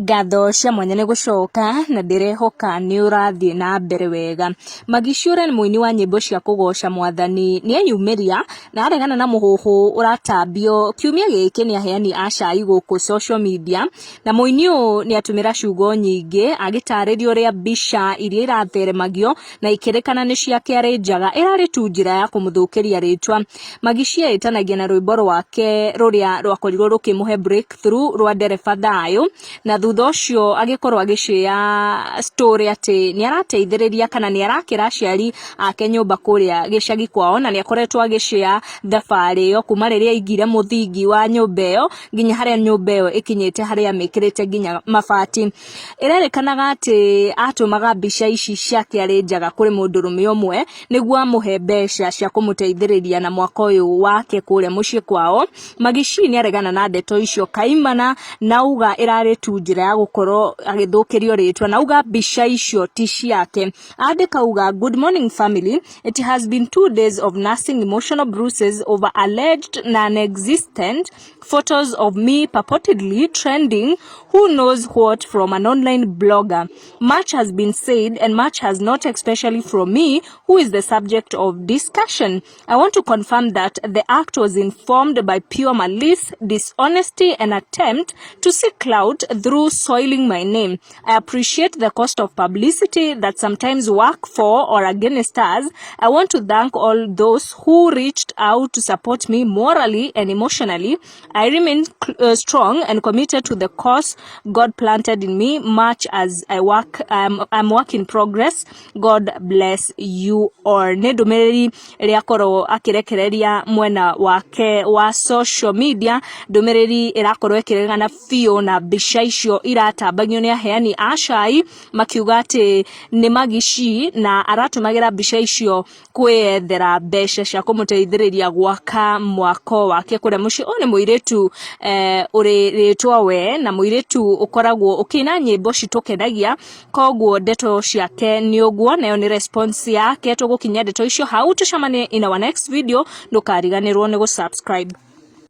Ngatho cia mwanya nĩ gũcoka na ndĩrehoka nĩ ũrathiĩ na mbere wega. Maggie nĩ mũini wa nyĩmbo cia kũgoca mwathani nĩ eyumĩria na aregana na mũhuhu ũratambio kiumia gĩkĩ nĩ aheani a Ciau gũkũ social media, na mũini ũyũ nĩ atũmĩra ciugo nyingĩ agĩtarĩria ũrĩa Mbica iria iratheremagio na ikĩrĩkana nĩ ciake arĩ njaga ĩrarĩ tu njĩra ya kũmũthũkĩria rĩtwa. Maggie etanagia na rwĩmbo rwake rũrĩa rwakorirwo rũkĩmũhe breakthrough rwa ndereba thayũ, na thutha ũcio agĩkorwo agĩshare story atĩ nĩ arateithĩrĩria kana nĩ arakĩra aciari ake nyũmba kũrĩa gĩcagi kwao, na nĩ akoretwo agĩshare thabarĩ ĩyo kuma rĩrĩa aigire mũthingi wa nyũmba ĩyo nginya harĩa nyũmba ĩyo ĩkinyĩte harĩa mĩkĩrĩte nginya mabati. Ĩrerĩkanaga atĩ atũmaga mbica ici ciake arĩ njaga kũrĩ mũndũrũme ũmwe nĩguo amũhe mbeca cia kũmũteithĩrĩria na mwaka ũyũ wake kũrĩa mũciĩ kwao. Maggie nĩ aregana na ndeto icio kaimana na auga ĩrarĩ tu njĩra ya gũkorwo agĩthũkĩrio rĩtwa, na auga mbica icio ti ciake. Andĩka auga, "Good morning family, it has been 2 days of nursing emotional bruises over alleged non-existent photos of me purportedly trending who knows what from an online blogger. Much has been said and much has not, especially from me, who is the subject of discussion. I want to confirm that the act was informed by pure malice, dishonesty and attempt to seek clout through soiling my name. I appreciate the cost of publicity that sometimes work for or against us. I want to thank all those who reached out to support me morally and emotionally. I remain strong and committed to the cause God planted in me, much as I'm work in progress. God bless you all." Nĩ ndũmĩrĩri ĩrĩa akorwo akĩrekereria mwena wake wa social media, ndũmĩrĩri ĩrakorwo ĩkĩregana biũ na mbica icio iratambagio nĩ aheani a Ciau, makiuga atĩ nĩ Maggie na aratũmagĩra mbica icio kwĩethera mbeca cia kũmũteithĩrĩria gwaka mwako wake kũrĩa mũciĩ. Ũyũ nĩ mũirĩtu ũrĩ rĩtwa we, na mũirĩtu ũkoragwo ũkĩina nyĩmbo citũkenagia, koguo ndeto ciake nĩ ũguo, nayo nĩ response yake. Tũgũkinyia ndeto icio hau, tucemanie in our next video. Ndũkariganĩrwo nĩ gũsubscribe.